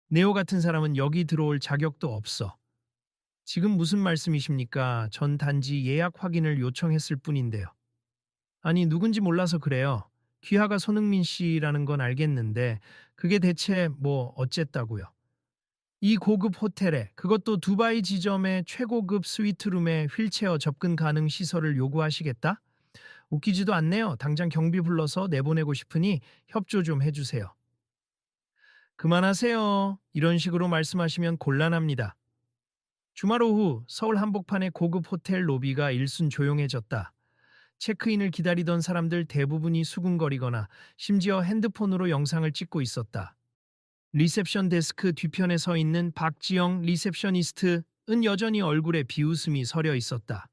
네오 같은 사람은 여기 들어올 자격도 없어. 지금 무슨 말씀이십니까? 전 단지 예약 확인을 요청했을 뿐인데요. 아니, 누군지 몰라서 그래요. 귀하가 손흥민 씨라는 건 알겠는데 그게 대체 뭐 어쨌다고요? 이 고급 호텔에 그것도 두바이 지점의 최고급 스위트룸에 휠체어 접근 가능 시설을 요구하시겠다? 웃기지도 않네요. 당장 경비 불러서 내보내고 싶으니 협조 좀 해주세요. 그만하세요. 이런 식으로 말씀하시면 곤란합니다. 주말 오후 서울 한복판의 고급 호텔 로비가 일순 조용해졌다. 체크인을 기다리던 사람들 대부분이 수군거리거나 심지어 핸드폰으로 영상을 찍고 있었다. 리셉션 데스크 뒤편에 서 있는 박지영 리셉셔니스트는 여전히 얼굴에 비웃음이 서려 있었다.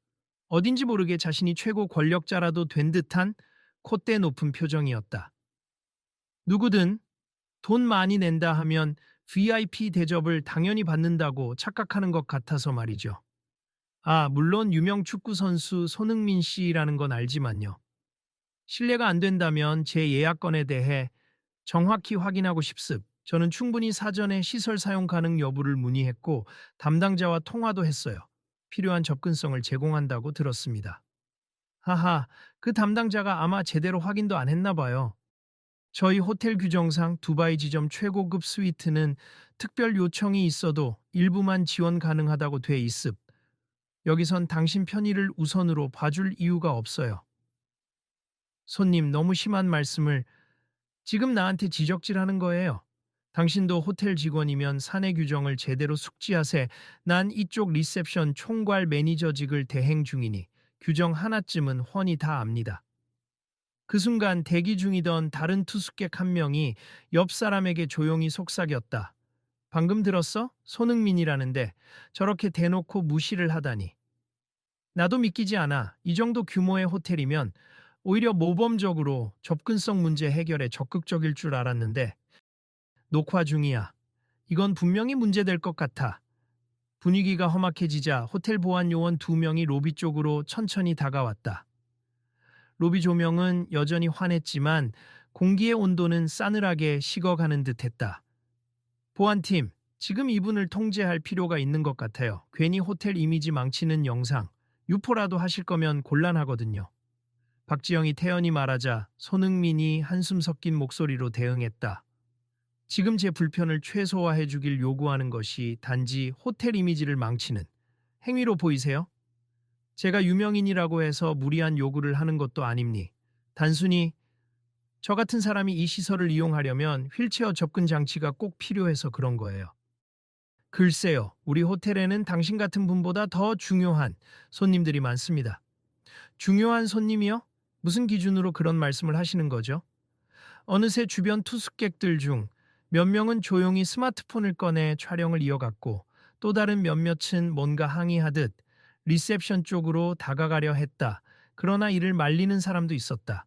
어딘지 모르게 자신이 최고 권력자라도 된 듯한 콧대 높은 표정이었다. 누구든 돈 많이 낸다 하면 VIP 대접을 당연히 받는다고 착각하는 것 같아서 말이죠. 아, 물론 유명 축구 선수 손흥민 씨라는 건 알지만요. 신뢰가 안 된다면 제 예약건에 대해 정확히 확인하고 싶습. 저는 충분히 사전에 시설 사용 가능 여부를 문의했고 담당자와 통화도 했어요. 필요한 접근성을 제공한다고 들었습니다. 하하, 그 담당자가 아마 제대로 확인도 안 했나 봐요. 저희 호텔 규정상 두바이 지점 최고급 스위트는 특별 요청이 있어도 일부만 지원 가능하다고 돼 있습. 여기선 당신 편의를 우선으로 봐줄 이유가 없어요. 손님, 너무 심한 말씀을 지금 나한테 지적질하는 거예요. 당신도 호텔 직원이면 사내 규정을 제대로 숙지하세. 난 이쪽 리셉션 총괄 매니저직을 대행 중이니 규정 하나쯤은 훤히 다 압니다. 그 순간 대기 중이던 다른 투숙객 한 명이 옆 사람에게 조용히 속삭였다. 방금 들었어? 손흥민이라는데 저렇게 대놓고 무시를 하다니. 나도 믿기지 않아. 이 정도 규모의 호텔이면 오히려 모범적으로 접근성 문제 해결에 적극적일 줄 알았는데 녹화 중이야. 이건 분명히 문제될 것 같아. 분위기가 험악해지자 호텔 보안 요원 두 명이 로비 쪽으로 천천히 다가왔다. 로비 조명은 여전히 환했지만 공기의 온도는 싸늘하게 식어가는 듯했다. 보안팀, 지금 이분을 통제할 필요가 있는 것 같아요. 괜히 호텔 이미지 망치는 영상, 유포라도 하실 거면 곤란하거든요. 박지영이 태연히 말하자 손흥민이 한숨 섞인 목소리로 대응했다. 지금 제 불편을 최소화해 주길 요구하는 것이 단지 호텔 이미지를 망치는 행위로 보이세요? 제가 유명인이라고 해서 무리한 요구를 하는 것도 아닙니. 단순히 저 같은 사람이 이 시설을 이용하려면 휠체어 접근 장치가 꼭 필요해서 그런 거예요. 글쎄요, 우리 호텔에는 당신 같은 분보다 더 중요한 손님들이 많습니다. 중요한 손님이요? 무슨 기준으로 그런 말씀을 하시는 거죠? 어느새 주변 투숙객들 중 몇 명은 조용히 스마트폰을 꺼내 촬영을 이어갔고 또 다른 몇몇은 뭔가 항의하듯 리셉션 쪽으로 다가가려 했다. 그러나 이를 말리는 사람도 있었다.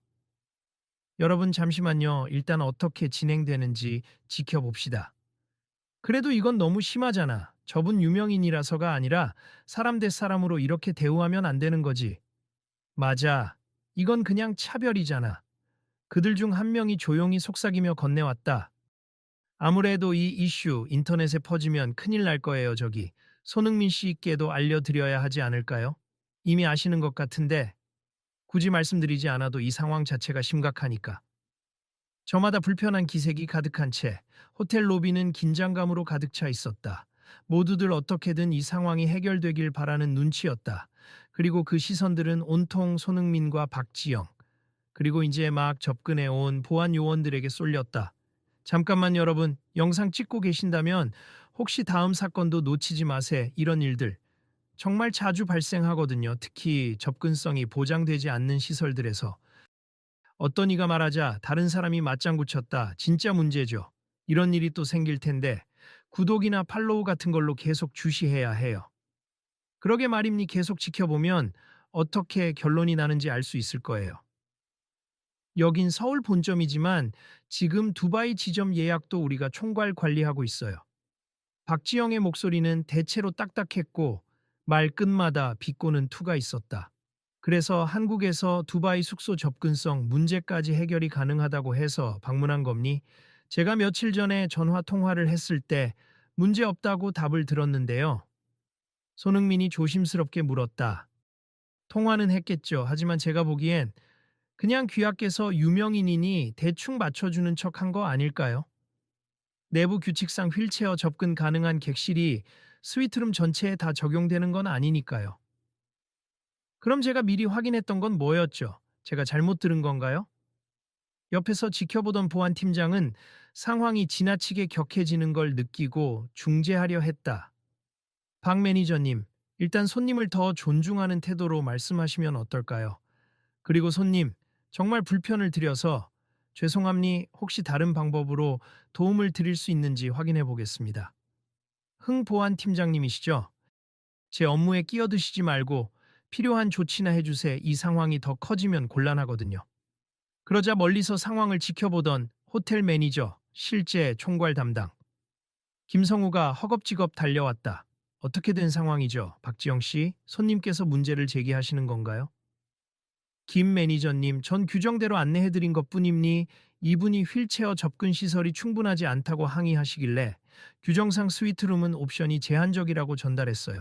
여러분 잠시만요. 일단 어떻게 진행되는지 지켜봅시다. 그래도 이건 너무 심하잖아. 저분 유명인이라서가 아니라 사람 대 사람으로 이렇게 대우하면 안 되는 거지. 맞아. 이건 그냥 차별이잖아. 그들 중 한 명이 조용히 속삭이며 건네왔다. 아무래도 이 이슈 인터넷에 퍼지면 큰일 날 거예요, 저기. 손흥민 씨께도 알려드려야 하지 않을까요? 이미 아시는 것 같은데 굳이 말씀드리지 않아도 이 상황 자체가 심각하니까. 저마다 불편한 기색이 가득한 채 호텔 로비는 긴장감으로 가득 차 있었다. 모두들 어떻게든 이 상황이 해결되길 바라는 눈치였다. 그리고 그 시선들은 온통 손흥민과 박지영, 그리고 이제 막 접근해 온 보안 요원들에게 쏠렸다. 잠깐만 여러분, 영상 찍고 계신다면 혹시 다음 사건도 놓치지 마세. 이런 일들 정말 자주 발생하거든요. 특히 접근성이 보장되지 않는 시설들에서. 어떤 이가 말하자 다른 사람이 맞장구 쳤다. 진짜 문제죠. 이런 일이 또 생길 텐데 구독이나 팔로우 같은 걸로 계속 주시해야 해요. 그러게 말입니 계속 지켜보면 어떻게 결론이 나는지 알 수 있을 거예요. 여긴 서울 본점이지만 지금 두바이 지점 예약도 우리가 총괄 관리하고 있어요. 박지영의 목소리는 대체로 딱딱했고 말 끝마다 비꼬는 투가 있었다. 그래서 한국에서 두바이 숙소 접근성 문제까지 해결이 가능하다고 해서 방문한 겁니? 제가 며칠 전에 전화 통화를 했을 때 문제 없다고 답을 들었는데요. 손흥민이 조심스럽게 물었다. 통화는 했겠죠. 하지만 제가 보기엔 그냥 귀하께서 유명인이니 대충 맞춰주는 척 한 거 아닐까요? 내부 규칙상 휠체어 접근 가능한 객실이 스위트룸 전체에 다 적용되는 건 아니니까요. 그럼 제가 미리 확인했던 건 뭐였죠? 제가 잘못 들은 건가요? 옆에서 지켜보던 보안팀장은 상황이 지나치게 격해지는 걸 느끼고 중재하려 했다. 박 매니저님, 일단 손님을 더 존중하는 태도로 말씀하시면 어떨까요? 그리고 손님, 정말 불편을 드려서 죄송합니 혹시 다른 방법으로 도움을 드릴 수 있는지 확인해 보겠습니다. 흥보안 팀장님이시죠? 제 업무에 끼어드시지 말고 필요한 조치나 해주세. 이 상황이 더 커지면 곤란하거든요. 그러자 멀리서 상황을 지켜보던 호텔 매니저, 실제 총괄 담당 김성우가 허겁지겁 달려왔다. 어떻게 된 상황이죠? 박지영 씨, 손님께서 문제를 제기하시는 건가요? 김 매니저님, 전 규정대로 안내해드린 것뿐입니 이분이 휠체어 접근 시설이 충분하지 않다고 항의하시길래 규정상 스위트룸은 옵션이 제한적이라고 전달했어요.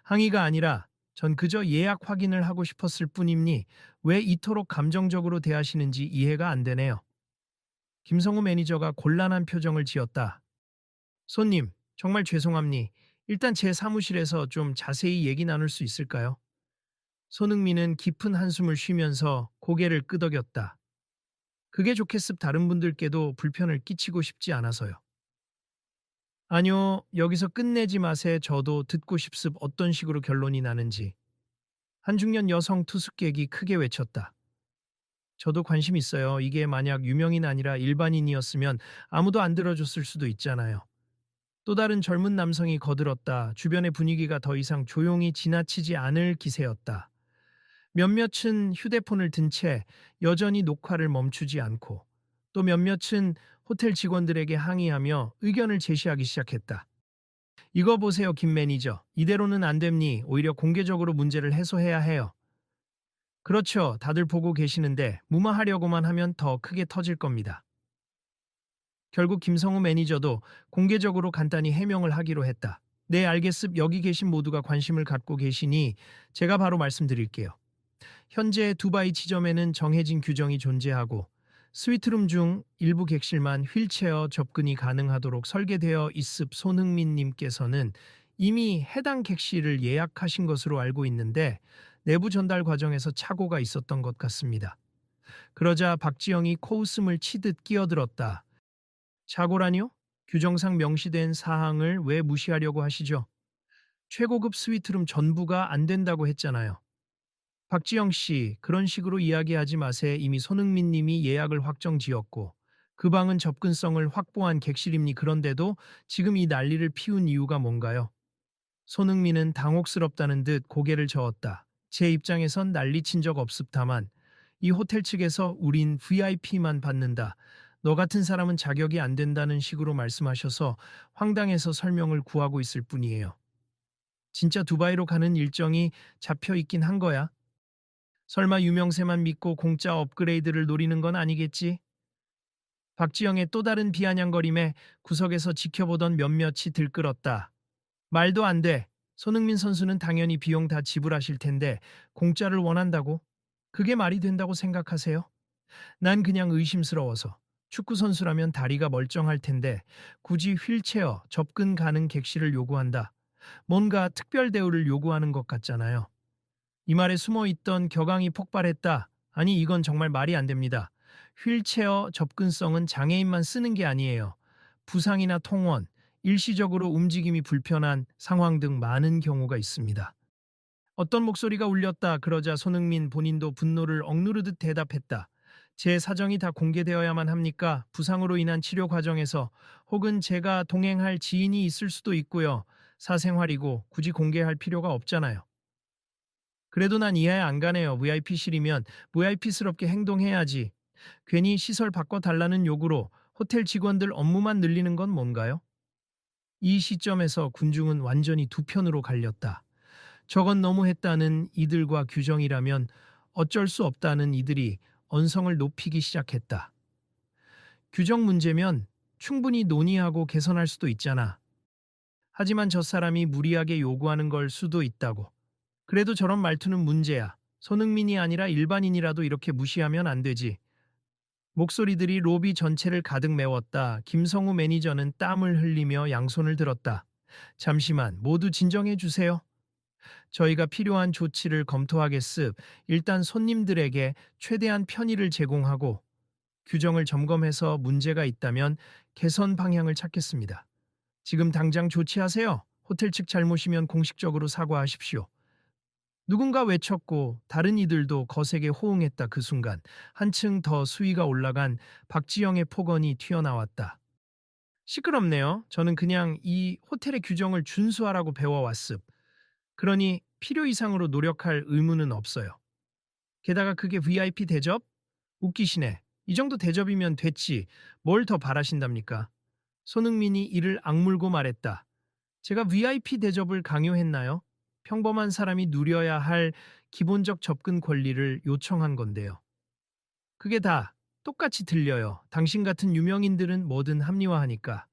항의가 아니라 전 그저 예약 확인을 하고 싶었을 뿐입니 왜 이토록 감정적으로 대하시는지 이해가 안 되네요. 김성우 매니저가 곤란한 표정을 지었다. 손님, 정말 죄송합니. 일단 제 사무실에서 좀 자세히 얘기 나눌 수 있을까요? 손흥민은 깊은 한숨을 쉬면서 고개를 끄덕였다. 그게 좋겠습 다른 분들께도 불편을 끼치고 싶지 않아서요. 아니요, 여기서 끝내지 마세. 저도 듣고 싶습 어떤 식으로 결론이 나는지. 한중년 여성 투숙객이 크게 외쳤다. 저도 관심 있어요. 이게 만약 유명인 아니라 일반인이었으면 아무도 안 들어줬을 수도 있잖아요. 또 다른 젊은 남성이 거들었다. 주변의 분위기가 더 이상 조용히 지나치지 않을 기세였다. 몇몇은 휴대폰을 든 채 여전히 녹화를 멈추지 않고 또 몇몇은 호텔 직원들에게 항의하며 의견을 제시하기 시작했다. 이거 보세요, 김 매니저. 이대로는 안 됩니. 오히려 공개적으로 문제를 해소해야 해요. 그렇죠. 다들 보고 계시는데 무마하려고만 하면 더 크게 터질 겁니다. 결국 김성우 매니저도 공개적으로 간단히 해명을 하기로 했다. 네, 알겠습. 여기 계신 모두가 관심을 갖고 계시니 제가 바로 말씀드릴게요. 현재 두바이 지점에는 정해진 규정이 존재하고 스위트룸 중 일부 객실만 휠체어 접근이 가능하도록 설계되어 있습. 손흥민 님께서는 이미 해당 객실을 예약하신 것으로 알고 있는데 내부 전달 과정에서 착오가 있었던 것 같습니다. 그러자 박지영이 코웃음을 치듯 끼어들었다. 착오라뇨? 규정상 명시된 사항을 왜 무시하려고 하시죠? 최고급 스위트룸 전부가 안 된다고 했잖아요. 박지영 씨, 그런 식으로 이야기하지 마세. 이미 손흥민 님이 예약을 확정 지었고 그 방은 접근성을 확보한 객실입니. 그런데도 지금 이 난리를 피운 이유가 뭔가요? 손흥민은 당혹스럽다는 듯 고개를 저었다. 제 입장에선 난리친 적 없습다만 이 호텔 측에서 우린 VIP만 받는다. 너 같은 사람은 자격이 안 된다는 식으로 말씀하셔서 황당해서 설명을 구하고 있을 뿐이에요. 진짜 두바이로 가는 일정이 잡혀 있긴 한 거야? 설마 유명세만 믿고 공짜 업그레이드를 노리는 건 아니겠지? 박지영의 또 다른 비아냥거림에 구석에서 지켜보던 몇몇이 들끓었다. 말도 안 돼. 손흥민 선수는 당연히 비용 다 지불하실 텐데 공짜를 원한다고? 그게 말이 된다고 생각하세요? 난 그냥 의심스러워서. 축구 선수라면 다리가 멀쩡할 텐데 굳이 휠체어 접근 가능 객실을 요구한다. 뭔가 특별 대우를 요구하는 것 같잖아요. 이 말에 숨어 있던 격앙이 폭발했다. 아니, 이건 정말 말이 안 됩니다. 휠체어 접근성은 장애인만 쓰는 게 아니에요. 부상이나 통원, 일시적으로 움직임이 불편한 상황 등 많은 경우가 있습니다. 어떤 목소리가 울렸다. 그러자 손흥민 본인도 분노를 억누르듯 대답했다. 제 사정이 다 공개되어야만 합니까? 부상으로 인한 치료 과정에서 혹은 제가 동행할 지인이 있을 수도 있고요. 사생활이고 굳이 공개할 필요가 없잖아요. 그래도 난 이해 안 가네요. VIP실이면 VIP스럽게 행동해야지. 괜히 시설 바꿔달라는 요구로 호텔 직원들 업무만 늘리는 건 뭔가요? 이 시점에서 군중은 완전히 두 편으로 갈렸다. 저건 너무했다는 이들과 규정이라면 어쩔 수 없다는 이들이 언성을 높이기 시작했다. 규정 문제면 충분히 논의하고 개선할 수도 있잖아. 하지만 저 사람이 무리하게 요구하는 걸 수도 있다고. 그래도 저런 말투는 문제야. 손흥민이 아니라 일반인이라도 이렇게 무시하면 안 되지. 목소리들이 로비 전체를 가득 메웠다. 김성우 매니저는 땀을 흘리며 양손을 들었다. 잠시만, 모두 진정해 주세요. 저희가 필요한 조치를 검토하겠습. 일단 손님들에게 최대한 편의를 제공하고 규정을 점검해서 문제가 있다면 개선 방향을 찾겠습니다. 지금 당장 조치하세요. 호텔 측 잘못이면 공식적으로 사과하십시오. 누군가 외쳤고 다른 이들도 거세게 호응했다. 그 순간 한층 더 수위가 올라간 박지영의 폭언이 튀어나왔다. 시끄럽네요. 저는 그냥 이 호텔의 규정을 준수하라고 배워왔습. 그러니 필요 이상으로 노력할 의무는 없어요. 게다가 그게 VIP 대접? 웃기시네. 이 정도 대접이면 됐지. 뭘 더 바라신답니까? 손흥민이 이를 악물고 말했다. 제가 VIP 대접을 강요했나요? 평범한 사람이 누려야 할 기본적 접근 권리를 요청한 건데요. 그게 다 똑같이 들려요. 당신 같은 유명인들은 뭐든 합리화하니까.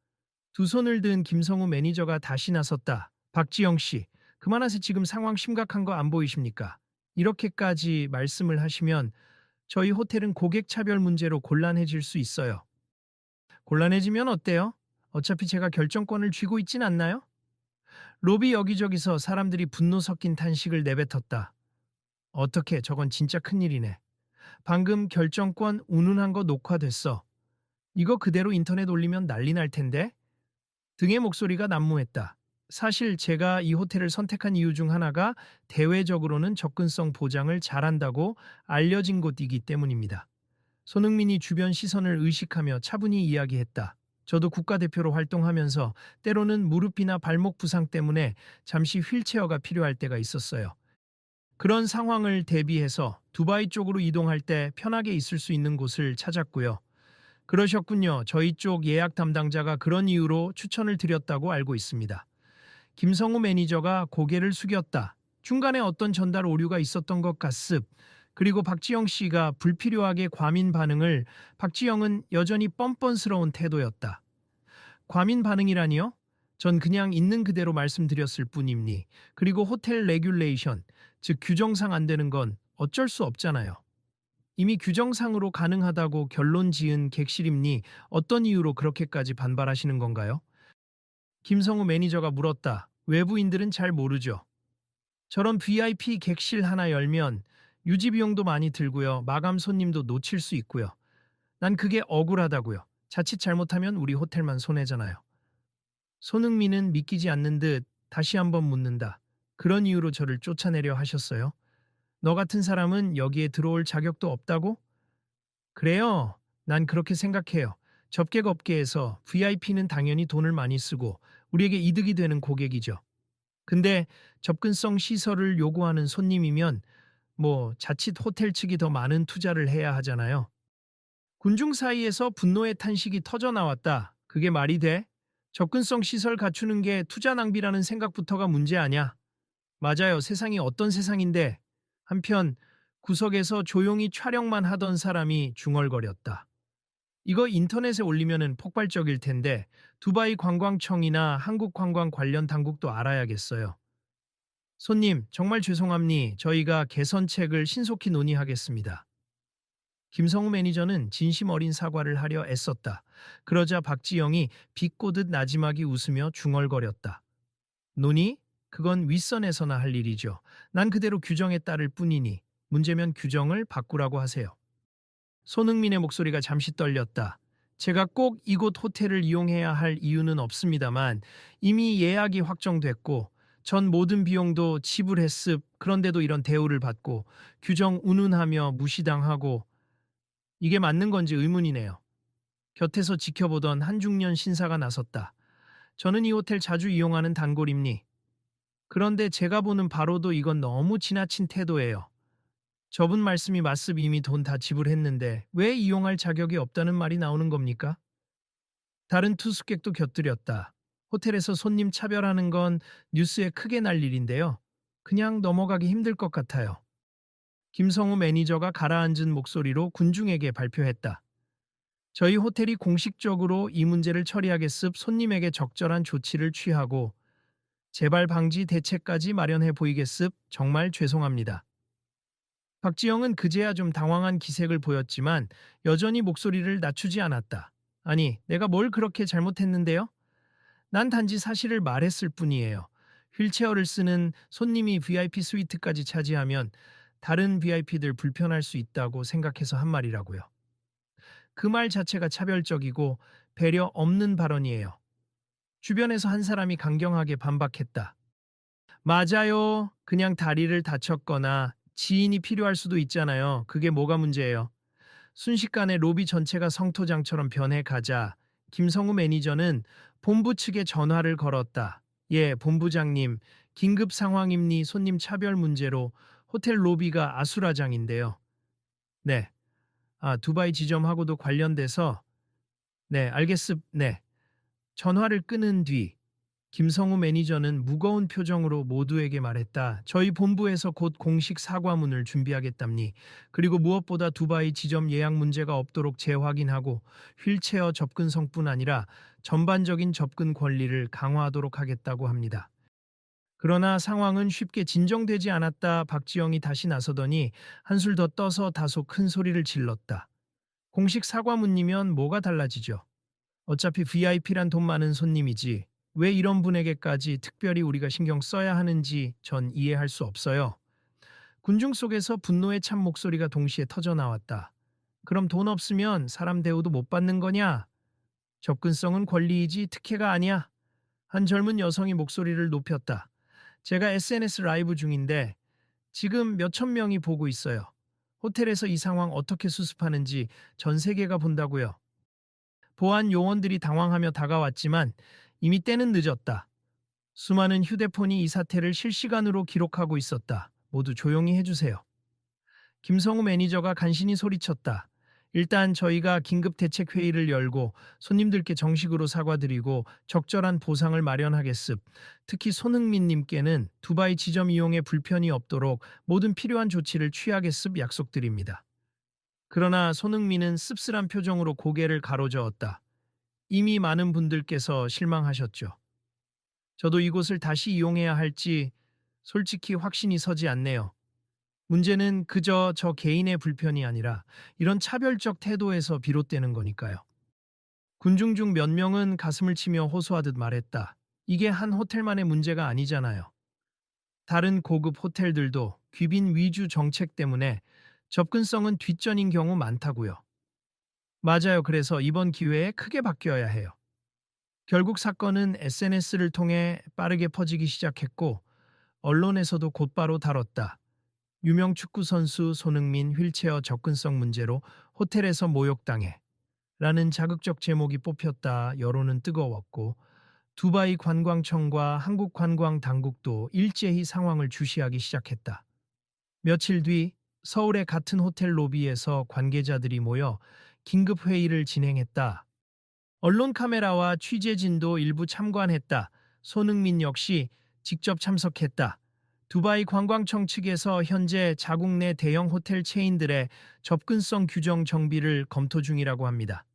두 손을 든 김성우 매니저가 다시 나섰다. 박지영 씨, 그만하세요. 지금 상황 심각한 거 안 보이십니까? 이렇게까지 말씀을 하시면 저희 호텔은 고객 차별 문제로 곤란해질 수 있어요. 곤란해지면 어때요? 어차피 제가 결정권을 쥐고 있진 않나요? 로비 여기저기서 사람들이 분노 섞인 탄식을 내뱉었다. 어떻게 저건 진짜 큰일이네. 방금 결정권 운운한 거 녹화됐어. 이거 그대로 인터넷 올리면 난리 날 텐데? 등의 목소리가 난무했다. 사실 제가 이 호텔을 선택한 이유 중 하나가 대외적으로는 접근성 보장을 잘한다고 알려진 곳이기 때문입니다. 손흥민이 주변 시선을 의식하며 차분히 이야기했다. 저도 국가대표로 활동하면서 때로는 무릎이나 발목 부상 때문에 잠시 휠체어가 필요할 때가 있었어요. 그런 상황을 대비해서 두바이 쪽으로 이동할 때 편하게 있을 수 있는 곳을 찾았고요. 그러셨군요. 저희 쪽 예약 담당자가 그런 이유로 추천을 드렸다고 알고 있습니다. 김성우 매니저가 고개를 숙였다. 중간에 어떤 전달 오류가 있었던 것 같습. 그리고 박지영 씨가 불필요하게 과민 반응을 박지영은 여전히 뻔뻔스러운 태도였다. 과민 반응이라니요? 전 그냥 있는 그대로 말씀드렸을 뿐입니. 그리고 호텔 레귤레이션, 즉 규정상 안 되는 건 어쩔 수 없잖아요. 이미 규정상으로 가능하다고 결론 지은 객실입니 어떤 이유로 그렇게까지 반발하시는 건가요? 김성우 매니저가 물었다. 외부인들은 잘 모르죠. 저런 VIP 객실 하나 열면 유지 비용도 많이 들고요. 마감 손님도 놓칠 수 있고요. 난 그게 억울하다고요. 자칫 잘못하면 우리 호텔만 손해잖아요. 손흥민은 믿기지 않는 듯 다시 한번 묻는다. 그런 이유로 저를 쫓아내려 하셨어요? 너 같은 사람은 여기에 들어올 자격도 없다고? 그래요. 난 그렇게 생각해요. 접객업계에서 VIP는 당연히 돈을 많이 쓰고 우리에게 이득이 되는 고객이죠. 근데 접근성 시설을 요구하는 손님이면 자칫 호텔 측이 더 많은 투자를 해야 하잖아요. 군중 사이에서 분노의 탄식이 터져 나왔다. 그게 말이 돼? 접근성 시설 갖추는 게 투자 낭비라는 생각부터가 문제 아냐? 맞아요. 세상이 어떤 세상인데. 한편 구석에서 조용히 촬영만 하던 사람이 중얼거렸다. 이거 인터넷에 올리면은 폭발적일 텐데 두바이 관광청이나 한국 관광 관련 당국도 알아야겠어요. 손님, 정말 죄송합니. 저희가 개선책을 신속히 논의하겠습니다. 김성우 매니저는 진심 어린 사과를 하려 애썼다. 그러자 박지영이 비꼬듯 나지막이 웃으며 중얼거렸다. 논의? 그건 윗선에서나 할 일이죠. 난 그대로 규정에 따를 뿐이니 문제면 규정을 바꾸라고 하세요. 손흥민의 목소리가 잠시 떨렸다. 제가 꼭 이곳 호텔을 이용해야 할 이유는 없습니다만 이미 예약이 확정됐고 전 모든 비용도 지불했습. 그런데도 이런 대우를 받고 규정 운운하며 무시당하고 이게 맞는 건지 의문이네요. 곁에서 지켜보던 한중년 신사가 나섰다. 저는 이 호텔 자주 이용하는 단골입니. 그런데 제가 보는 바로도 이건 너무 지나친 태도예요. 저분 말씀이 맞습. 이미 돈 다 지불했는데 왜 이용할 자격이 없다는 말이 나오는 겁니까? 다른 투숙객도 곁들였다. 호텔에서 손님 차별하는 건 뉴스에 크게 날 일인데요. 그냥 넘어가기 힘들 것 같아요. 김성우 매니저가 가라앉은 목소리로 군중에게 발표했다. 저희 호텔이 공식적으로 이 문제를 처리하겠습 손님에게 적절한 조치를 취하고 재발 방지 대책까지 마련해 보이겠습 정말 죄송합니다. 박지영은 그제야 좀 당황한 기색을 보였지만 여전히 목소리를 낮추지 않았다. 아니, 내가 뭘 그렇게 잘못했는데요? 난 단지 사실을 말했을 뿐이에요. 휠체어를 쓰는 손님이 VIP 스위트까지 차지하면 다른 VIP들 불편할 수 있다고 생각해서 한 말이라고요. 그 말 자체가 차별적이고 배려 없는 발언이에요. 주변에서 한 사람이 강경하게 반박했다. 맞아요. 그냥 다리를 다쳤거나 지인이 필요할 수도 있잖아요. 그게 뭐가 문제예요? 순식간에 로비 전체가 성토장처럼 변해가자 김성우 매니저는 본부 측에 전화를 걸었다. 예, 본부장님. 긴급 상황입니 손님 차별 문제로 호텔 로비가 아수라장인데요. 네. 두바이 지점하고도 관련돼서 네, 알겠습. 네. 전화를 끊은 뒤 김성우 매니저는 무거운 표정으로 모두에게 말했다. 저희 본부에서 곧 공식 사과문을 준비하겠답니. 그리고 무엇보다 두바이 지점 예약 문제가 없도록 재확인하고 휠체어 접근성뿐 아니라 전반적인 접근 권리를 강화하도록 하겠다고 합니다. 그러나 상황은 쉽게 진정되지 않았다. 박지영이 다시 나서더니 한술 더 떠서 다소 큰 소리를 질렀다. 공식 사과문이면 뭐가 달라지죠? 어차피 VIP란 돈 많은 손님이지. 왜 이런 분에게까지 특별히 우리가 신경 써야 하는지 전 이해할 수 없어요. 군중 속에서 분노의 참 목소리가 동시에 터져 나왔다. 그럼 돈 없으면 사람 대우도 못 받는 거냐? 접근성은 권리이지 특혜가 아니야. 한 젊은 여성이 목소리를 높였다. 제가 SNS 라이브 중인데 지금 몇천 명이 보고 있어요. 호텔에서 이 상황 어떻게 수습하는지 전 세계가 본다고요. 보안 요원들이 당황하며 다가왔지만 이미 때는 늦었다. 수많은 휴대폰이 이 사태를 실시간으로 기록하고 있었다. 모두 조용히 해주세요. 김성우 매니저가 간신히 소리쳤다. 일단 저희가 긴급 대책 회의를 열고 손님들께 정식으로 사과드리고 적절한 보상을 마련하겠습. 특히 손흥민 님께는 두바이 지점 이용에 불편이 없도록 모든 필요한 조치를 취하겠습 약속드립니다. 그러나 손흥민은 씁쓸한 표정으로 고개를 가로저었다. 이미 많은 분들께서 실망하셨죠. 저도 이곳을 다시 이용해야 할지 솔직히 확신이 서지 않네요. 문제는 그저 저 개인의 불편이 아니라 이런 차별적 태도에서 비롯되는 거니까요. 군중 중 몇 명은 가슴을 치며 호소하듯 말했다. 이게 한 호텔만의 문제가 아니잖아요. 다른 고급 호텔들도 귀빈 위주 정책 때문에 접근성은 뒷전인 경우 많다고요. 맞아요. 그래서 이번 기회에 크게 바뀌어야 해요. 결국 사건은 SNS를 통해 빠르게 퍼지기 시작했고 언론에서도 곧바로 다뤘다. 유명 축구 선수 손흥민 휠체어 접근성 문제로 호텔에서 모욕당해 라는 자극적 제목이 뽑혔다. 여론은 뜨거웠고 두바이 관광청과 한국관광당국도 일제히 상황을 주시하기 시작했다. 며칠 뒤 서울의 같은 호텔 로비에서 관계자들이 모여 긴급 회의를 진행했다. 언론 카메라와 취재진도 일부 참관했다. 손흥민 역시 직접 참석했다. 두바이 관광청 측에서 현재 자국 내 대형 호텔 체인들의 접근성 규정 정비를 검토 중이라고 합니다.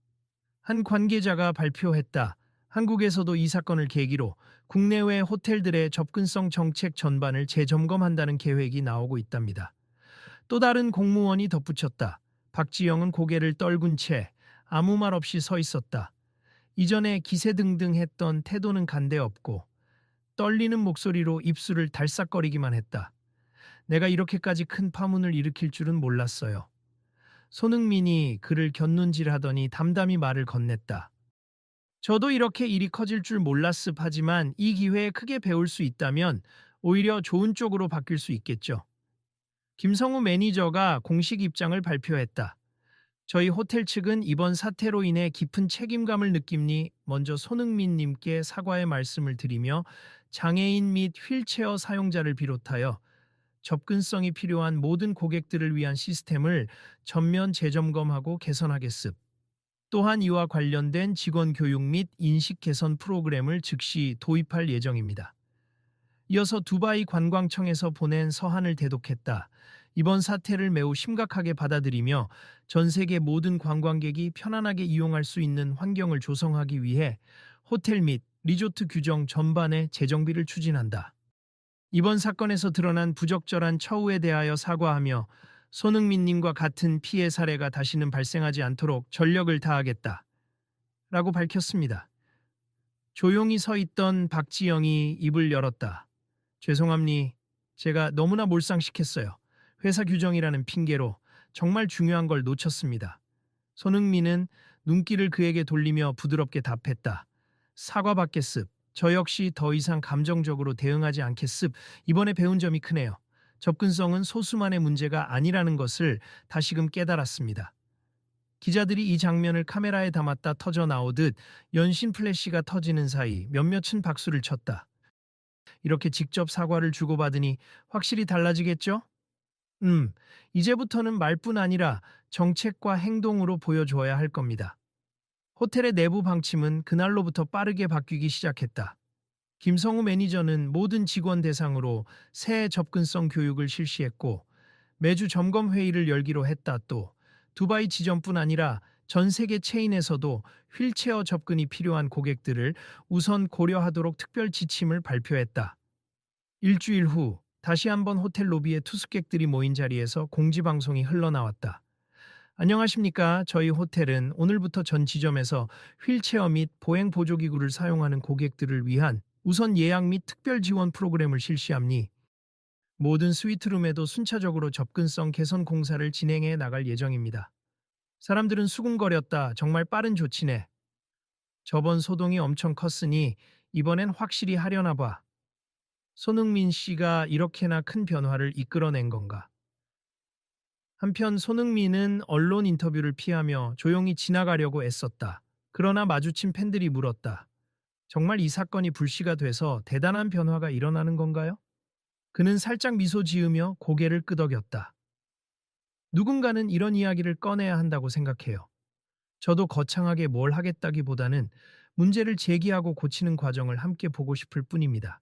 한 관계자가 발표했다. 한국에서도 이 사건을 계기로 국내외 호텔들의 접근성 정책 전반을 재점검한다는 계획이 나오고 있답니다. 또 다른 공무원이 덧붙였다. 박지영은 고개를 떨군 채 아무 말 없이 서 있었다. 이전에 기세등등했던 태도는 간데없고 떨리는 목소리로 입술을 달싹거리기만 했다. 내가 이렇게까지 큰 파문을 일으킬 줄은 몰랐어요. 손흥민이 그를 곁눈질하더니 담담히 말을 건넸다. 저도 이렇게 일이 커질 줄 몰랐습 하지만 이 기회에 크게 배울 수 있다면 오히려 좋은 쪽으로 바뀔 수 있겠죠. 김성우 매니저가 공식 입장을 발표했다. 저희 호텔 측은 이번 사태로 인해 깊은 책임감을 느낍니 먼저 손흥민 님께 사과의 말씀을 드리며 장애인 및 휠체어 사용자를 비롯하여 접근성이 필요한 모든 고객들을 위한 시스템을 전면 재점검하고 개선하겠습. 또한 이와 관련된 직원 교육 및 인식 개선 프로그램을 즉시 도입할 예정입니다. 이어서 두바이 관광청에서 보낸 서한을 대독했다. 이번 사태를 매우 심각하게 받아들이며 전 세계 모든 관광객이 편안하게 이용할 수 있는 환경을 조성하기 위해 호텔 및 리조트 규정 전반의 재정비를 추진한다. 이번 사건에서 드러난 부적절한 처우에 대하여 사과하며 손흥민님과 같은 피해 사례가 다시는 발생하지 않도록 전력을 다하겠다. 라고 밝혔습니다. 조용히 서 있던 박지영이 입을 열었다. 죄송합니. 제가 너무나 몰상식했어요. 회사 규정이라는 핑계로 정말 중요한 걸 놓쳤습니다. 손흥민은 눈길을 그에게 돌리며 부드럽게 답했다. 사과받겠습. 저 역시 더 이상 감정적으로 대응하지 않겠습. 이번에 배운 점이 크네요. 접근성은 소수만의 문제가 아니라는 것을 다시금 깨달았습니다. 기자들이 이 장면을 카메라에 담았다 터져 나오듯 연신 플래시가 터지는 사이 몇몇은 박수를 쳤다. 이렇게 직접 사과를 주고받으니 확실히 달라지겠죠? 이제부터는 말뿐 아니라 정책과 행동으로 보여줘야 할 겁니다. 호텔의 내부 방침은 그날로부터 빠르게 바뀌기 시작했다. 김성우 매니저는 모든 직원 대상으로 새 접근성 교육을 실시했고 매주 점검 회의를 열기로 했다. 또 두바이 지점뿐 아니라 전 세계 체인에서도 휠체어 접근이 필요한 고객들을 우선 고려하도록 특별 지침을 발표했다. 일주일 후 다시 한번 호텔 로비에 투숙객들이 모인 자리에서 공지방송이 흘러나왔다. 안녕하십니까. 저희 호텔은 오늘부터 전 지점에서 휠체어 및 보행 보조기구를 사용하는 고객들을 위한 우선 예약 및 특별 지원 프로그램을 실시합니. 모든 스위트룸에도 순차적으로 접근성 개선 공사를 진행해 나갈 예정입니다. 사람들은 수군거렸다. 정말 빠른 조치네. 저번 소동이 엄청 컸으니 이번엔 확실히 하려나 봐. 손흥민 씨가 이렇게나 큰 변화를 이끌어낸 건가? 한편 손흥민은 언론 인터뷰를 피하며 조용히 지나가려고 애썼다. 그러나 마주친 팬들이 물었다. 정말 이 사건이 불씨가 돼서 대단한 변화가 일어나는 건가요? 그는 살짝 미소 지으며 고개를 끄덕였다. 누군가는 이런 이야기를 꺼내야 한다고 생각해요. 저도 거창하게 뭘 하겠다기보다는 문제를 제기하고 고치는 과정을 함께 보고 싶을 뿐입니다.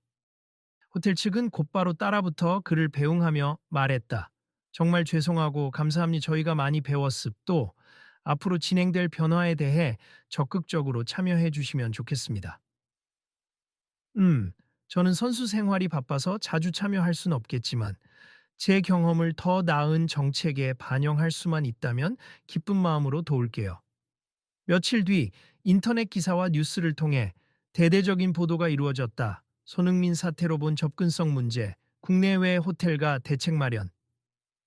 호텔 측은 곧바로 따라붙어 그를 배웅하며 말했다. 정말 죄송하고 감사합니. 저희가 많이 배웠습. 또 앞으로 진행될 변화에 대해 적극적으로 참여해 주시면 좋겠습니다. 저는 선수 생활이 바빠서 자주 참여할 순 없겠지만 제 경험을 더 나은 정책에 반영할 수만 있다면 기쁜 마음으로 도울게요. 며칠 뒤 인터넷 기사와 뉴스를 통해 대대적인 보도가 이루어졌다. 손흥민 사태로 본 접근성 문제, 국내외 호텔가 대책 마련.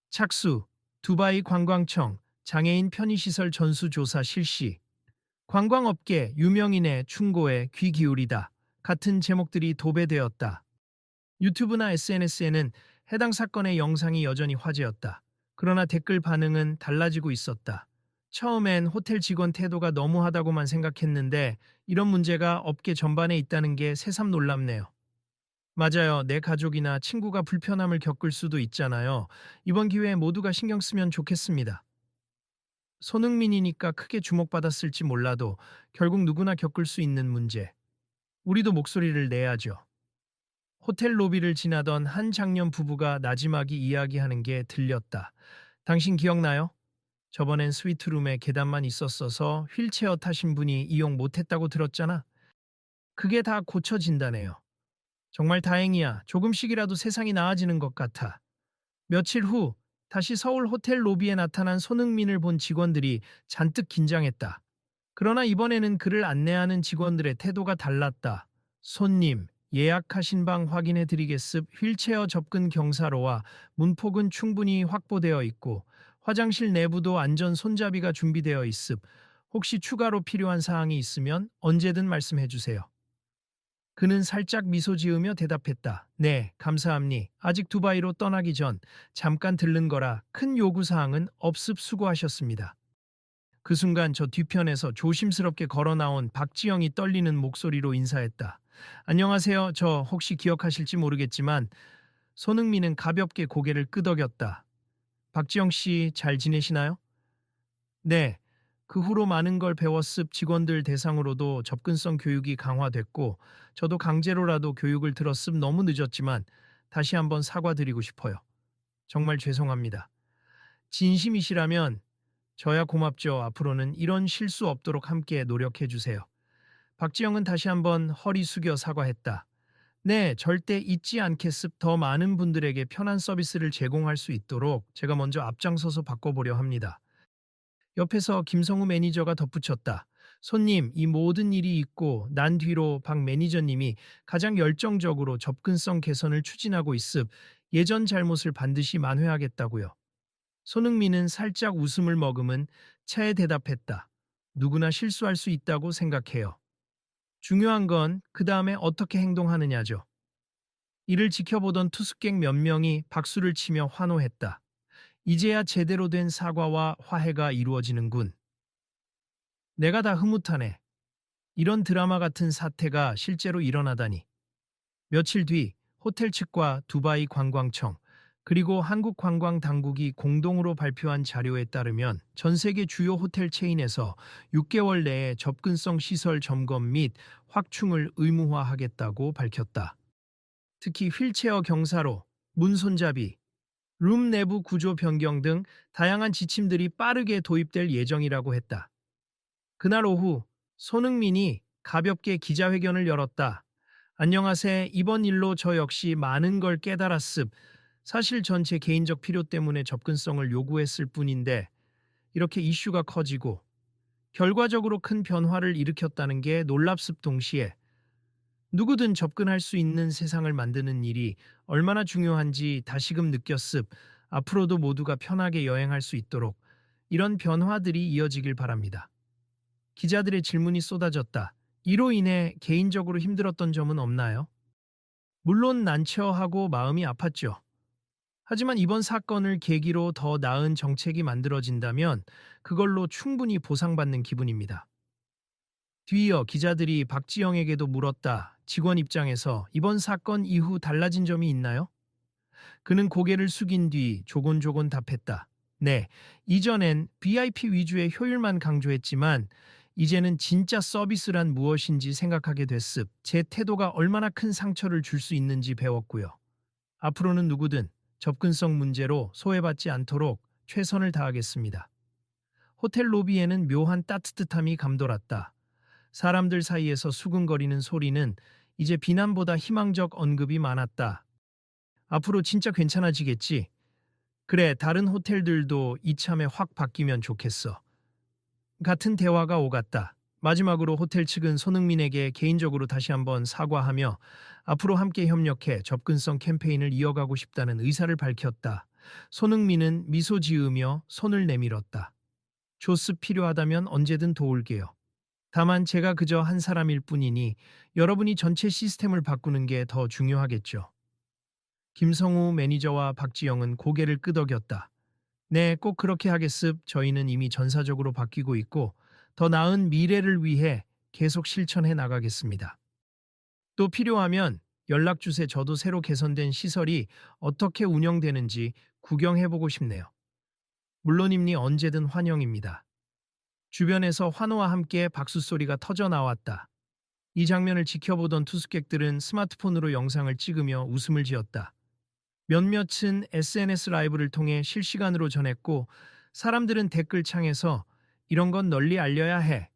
착수, 두바이 관광청, 장애인 편의시설 전수조사 실시. 관광업계 유명인의 충고에 귀 기울이다. 같은 제목들이 도배되었다. 유튜브나 SNS에는 해당 사건의 영상이 여전히 화제였다. 그러나 댓글 반응은 달라지고 있었다. 처음엔 호텔 직원 태도가 너무하다고만 생각했는데 이런 문제가 업계 전반에 있다는 게 새삼 놀랍네요. 맞아요. 내 가족이나 친구가 불편함을 겪을 수도 있잖아요. 이번 기회에 모두가 신경 쓰면 좋겠습니다. 손흥민이니까 크게 주목받았을지 몰라도 결국 누구나 겪을 수 있는 문제. 우리도 목소리를 내야죠. 호텔 로비를 지나던 한 장년 부부가 나지막이 이야기하는 게 들렸다. 당신 기억나요? 저번엔 스위트룸에 계단만 있었어서 휠체어 타신 분이 이용 못했다고 들었잖아. 그게 다 고쳐진다네요. 정말 다행이야. 조금씩이라도 세상이 나아지는 것 같아. 며칠 후 다시 서울 호텔 로비에 나타난 손흥민을 본 직원들이 잔뜩 긴장했다. 그러나 이번에는 그를 안내하는 직원들의 태도가 달랐다. 손님, 예약하신 방 확인해 드리겠습. 휠체어 접근 경사로와 문폭은 충분히 확보되어 있고 화장실 내부도 안전 손잡이가 준비되어 있습. 혹시 추가로 필요한 사항이 있으면 언제든 말씀해 주세요. 그는 살짝 미소 지으며 대답했다. 네, 감사합니. 아직 두바이로 떠나기 전 잠깐 들른 거라 큰 요구사항은 없습. 수고하셨습니다. 그 순간 저 뒤편에서 조심스럽게 걸어 나온 박지영이 떨리는 목소리로 인사했다. 안녕하세요. 저 혹시 기억하실지 모르겠지만 손흥민은 가볍게 고개를 끄덕였다. 박지영 씨 잘 지내시나요? 네. 그 후로 많은 걸 배웠습. 직원들 대상으로도 접근성 교육이 강화됐고 저도 강제로라도 교육을 들었습. 너무 늦었지만 다시 한번 사과드리고 싶어요. 정말 죄송합니다. 진심이시라면 저야 고맙죠. 앞으로는 이런 실수 없도록 함께 노력해 주세요. 박지영은 다시 한번 허리 숙여 사과했다. 네, 절대 잊지 않겠습. 더 많은 분들에게 편한 서비스를 제공할 수 있도록 제가 먼저 앞장서서 바꿔보려 합니다. 옆에서 김성우 매니저가 덧붙였다. 손님, 이 모든 일이 있고 난 뒤로 박 매니저님이 가장 열정적으로 접근성 개선을 추진하고 있습. 예전 잘못을 반드시 만회하겠다고요. 손흥민은 살짝 웃음을 머금은 차에 대답했다. 누구나 실수할 수 있다고 생각해요. 중요한 건 그 다음에 어떻게 행동하느냐죠. 이를 지켜보던 투숙객 몇 명이 박수를 치며 환호했다. 이제야 제대로 된 사과와 화해가 이루어지는군. 내가 다 흐뭇하네. 이런 드라마 같은 사태가 실제로 일어나다니. 며칠 뒤 호텔 측과 두바이 관광청 그리고 한국관광당국이 공동으로 발표한 자료에 따르면 전 세계 주요 호텔 체인에서 6개월 내에 접근성 시설 점검 및 확충을 의무화하겠다고 밝혔다. 특히 휠체어 경사로, 문 손잡이, 룸 내부 구조 변경 등 다양한 지침들이 빠르게 도입될 예정이라고 했다. 그날 오후 손흥민이 가볍게 기자회견을 열었다. 안녕하세요. 이번 일로 저 역시 많은 걸 깨달았습. 사실 전 제 개인적 필요 때문에 접근성을 요구했을 뿐인데 이렇게 이슈가 커지고 결과적으로 큰 변화를 일으켰다는 게 놀랍습. 동시에 누구든 접근할 수 있는 세상을 만드는 일이 얼마나 중요한지 다시금 느꼈습. 앞으로도 모두가 편하게 여행할 수 있도록 이런 변화들이 이어지길 바랍니다. 기자들의 질문이 쏟아졌다. 이로 인해 개인적으로 힘들었던 점은 없나요? 물론 난처하고 마음이 아팠죠. 하지만 이번 사건을 계기로 더 나은 정책이 만들어진다면 그걸로 충분히 보상받는 기분입니다. 뒤이어 기자들이 박지영에게도 물었다. 직원 입장에서 이번 사건 이후 달라진 점이 있나요? 그는 고개를 숙인 뒤 조곤조곤 답했다. 네, 이전엔 VIP 위주의 효율만 강조했지만 이제는 진짜 서비스란 무엇인지 생각하게 됐습. 제 태도가 얼마나 큰 상처를 줄 수 있는지 배웠고요. 앞으로는 누구든 접근성 문제로 소외받지 않도록 최선을 다하겠습니다. 호텔 로비에는 묘한 따뜻함이 감돌았다. 사람들 사이에서 수근거리는 소리는 이제 비난보다 희망적 언급이 많았다. 앞으로 진짜 괜찮아지겠지? 그래, 다른 호텔들도 이참에 확 바뀌면 좋겠어. 같은 대화가 오갔다. 마지막으로 호텔 측은 손흥민에게 개인적으로 다시 한번 사과하며 앞으로 함께 협력해 접근성 캠페인을 이어가고 싶다는 의사를 밝혔다. 손흥민은 미소 지으며 손을 내밀었다. 조습 필요하다면 언제든 도울게요. 다만 제가 그저 한 사람일 뿐이니 여러분이 전체 시스템을 바꾸는 게 더 중요하겠죠. 김성우 매니저와 박지영은 고개를 끄덕였다. 네, 꼭 그렇게 하겠습. 저희는 이미 전사적으로 바뀌고 있고 더 나은 미래를 위해 계속 실천해 나가겠습니다. 또 필요하면 연락 주세요. 저도 새로 개선된 시설이 어떻게 운영되는지 구경해보고 싶네요. 물론입니 언제든 환영입니다. 주변에서 환호와 함께 박수 소리가 터져 나왔다. 이 장면을 지켜보던 투숙객들은 스마트폰으로 영상을 찍으며 웃음을 지었다. 몇몇은 SNS 라이브를 통해 실시간으로 전했고 사람들은 댓글창에서 이런 건 널리 알려야 해.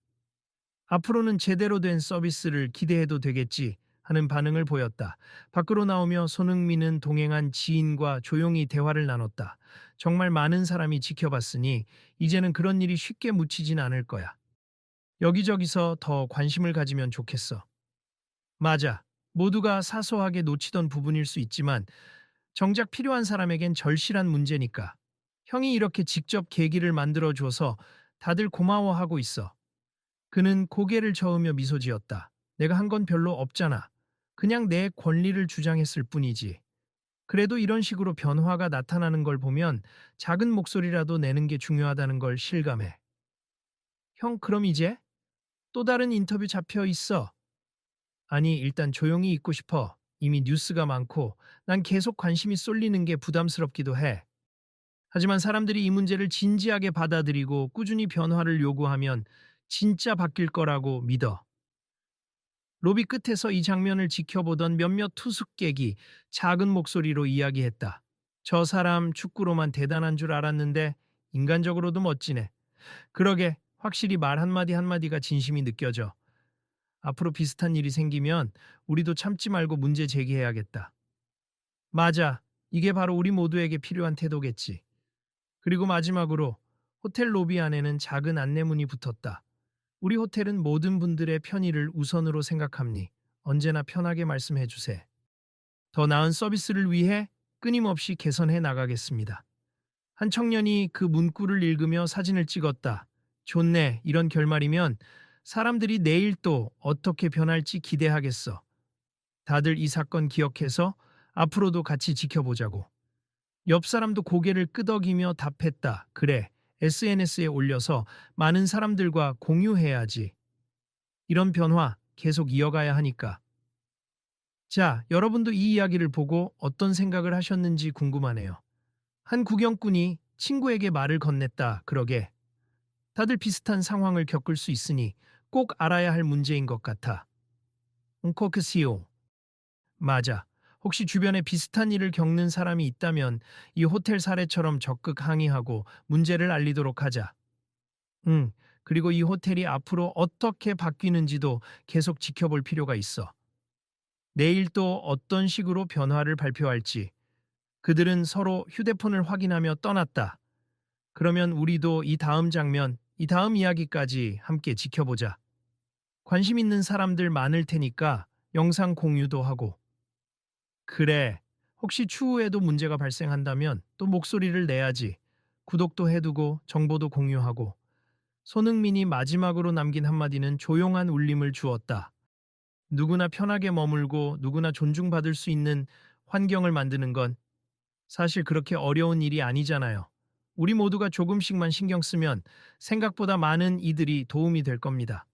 앞으로는 제대로 된 서비스를 기대해도 되겠지 하는 반응을 보였다. 밖으로 나오며 손흥민은 동행한 지인과 조용히 대화를 나눴다. 정말 많은 사람이 지켜봤으니 이제는 그런 일이 쉽게 묻히진 않을 거야. 여기저기서 더 관심을 가지면 좋겠어. 맞아. 모두가 사소하게 놓치던 부분일 수 있지만 정작 필요한 사람에겐 절실한 문제니까. 형이 이렇게 직접 계기를 만들어줘서 다들 고마워하고 있어. 그는 고개를 저으며 미소 지었다. 내가 한 건 별로 없잖아. 그냥 내 권리를 주장했을 뿐이지. 그래도 이런 식으로 변화가 나타나는 걸 보면 작은 목소리라도 내는 게 중요하다는 걸 실감해. 형, 그럼 이제? 또 다른 인터뷰 잡혀 있어. 아니, 일단 조용히 있고 싶어. 이미 뉴스가 많고 난 계속 관심이 쏠리는 게 부담스럽기도 해. 하지만 사람들이 이 문제를 진지하게 받아들이고 꾸준히 변화를 요구하면 진짜 바뀔 거라고 믿어. 로비 끝에서 이 장면을 지켜보던 몇몇 투숙객이 작은 목소리로 이야기했다. 저 사람 축구로만 대단한 줄 알았는데 인간적으로도 멋지네. 그러게 확실히 말 한마디 한마디가 진심이 느껴져. 앞으로 비슷한 일이 생기면 우리도 참지 말고 문제 제기해야겠다. 맞아. 이게 바로 우리 모두에게 필요한 태도겠지. 그리고 마지막으로 호텔 로비 안에는 작은 안내문이 붙었다. 우리 호텔은 모든 분들의 편의를 우선으로 생각합니. 언제나 편하게 말씀해 주세요. 더 나은 서비스를 위해 끊임없이 개선해 나가겠습니다. 한 청년이 그 문구를 읽으며 사진을 찍었다. 좋네. 이런 결말이면 사람들이 내일 또 어떻게 변할지 기대하겠어. 다들 이 사건 기억해서 앞으로도 같이 지켜보자고. 옆 사람도 고개를 끄덕이며 답했다. 그래. SNS에 올려서 많은 사람들과 공유해야지. 이런 변화 계속 이어가야 하니까. 자, 여러분도 이 이야기를 보고 어떤 생각을 하셨는지 궁금하네요. 한 구경꾼이 친구에게 말을 건넸다. 그러게. 다들 비슷한 상황을 겪을 수 있으니 꼭 알아야 할 문제인 것 같아. 코크시오. 맞아. 혹시 주변에 비슷한 일을 겪는 사람이 있다면 이 호텔 사례처럼 적극 항의하고 문제를 알리도록 하자. 응. 그리고 이 호텔이 앞으로 어떻게 바뀌는지도 계속 지켜볼 필요가 있어. 내일 또 어떤 식으로 변화를 발표할지. 그들은 서로 휴대폰을 확인하며 떠났다. 그러면 우리도 이 다음 장면, 이 다음 이야기까지 함께 지켜보자. 관심 있는 사람들 많을 테니까 영상 공유도 하고. 그래. 혹시 추후에도 문제가 발생한다면 또 목소리를 내야지. 구독도 해두고 정보도 공유하고. 손흥민이 마지막으로 남긴 한마디는 조용한 울림을 주었다. 누구나 편하게 머물고 누구나 존중받을 수 있는 환경을 만드는 건 사실 그렇게 어려운 일이 아니잖아요. 우리 모두가 조금씩만 신경 쓰면 생각보다 많은 이들이 도움이 될 겁니다.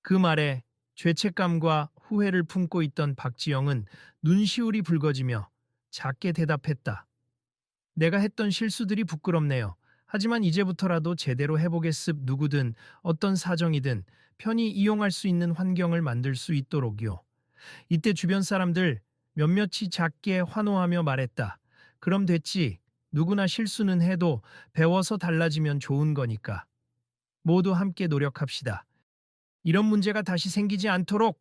그 말에 죄책감과 후회를 품고 있던 박지영은 눈시울이 붉어지며 작게 대답했다. 내가 했던 실수들이 부끄럽네요. 하지만 이제부터라도 제대로 해보겠습. 누구든 어떤 사정이든 편히 이용할 수 있는 환경을 만들 수 있도록요. 이때 주변 사람들 몇몇이 작게 환호하며 말했다. 그럼 됐지. 누구나 실수는 해도 배워서 달라지면 좋은 거니까. 모두 함께 노력합시다. 이런 문제가 다시 생기지 않도록.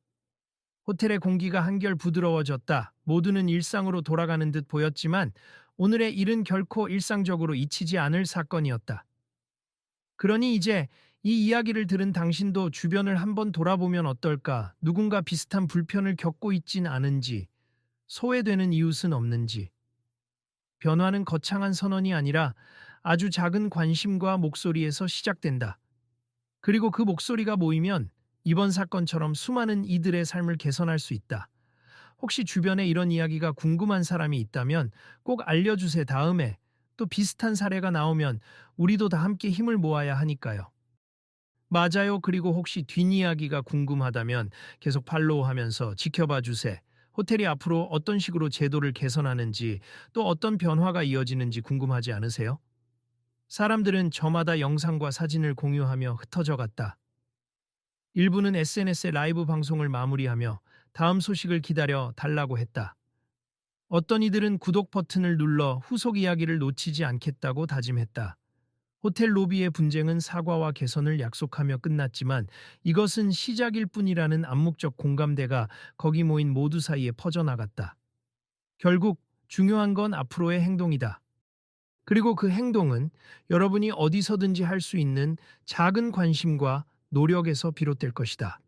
호텔의 공기가 한결 부드러워졌다. 모두는 일상으로 돌아가는 듯 보였지만 오늘의 일은 결코 일상적으로 잊히지 않을 사건이었다. 그러니 이제 이 이야기를 들은 당신도 주변을 한번 돌아보면 어떨까? 누군가 비슷한 불편을 겪고 있진 않은지, 소외되는 이웃은 없는지. 변화는 거창한 선언이 아니라 아주 작은 관심과 목소리에서 시작된다. 그리고 그 목소리가 모이면 이번 사건처럼 수많은 이들의 삶을 개선할 수 있다. 혹시 주변에 이런 이야기가 궁금한 사람이 있다면 꼭 알려주세요. 다음에 또 비슷한 사례가 나오면 우리도 다 함께 힘을 모아야 하니까요. 맞아요. 그리고 혹시 뒷이야기가 궁금하다면 계속 팔로우하면서 지켜봐 주세요. 호텔이 앞으로 어떤 식으로 제도를 개선하는지 또 어떤 변화가 이어지는지 궁금하지 않으세요? 사람들은 저마다 영상과 사진을 공유하며 흩어져 갔다. 일부는 SNS에 라이브 방송을 마무리하며 다음 소식을 기다려 달라고 했다. 어떤 이들은 구독 버튼을 눌러 후속 이야기를 놓치지 않겠다고 다짐했다. 호텔 로비의 분쟁은 사과와 개선을 약속하며 끝났지만 이것은 시작일 뿐이라는 암묵적 공감대가 거기 모인 모두 사이에 퍼져나갔다. 결국 중요한 건 앞으로의 행동이다. 그리고 그 행동은 여러분이 어디서든지 할 수 있는 작은 관심과 노력에서 비롯될 것이다.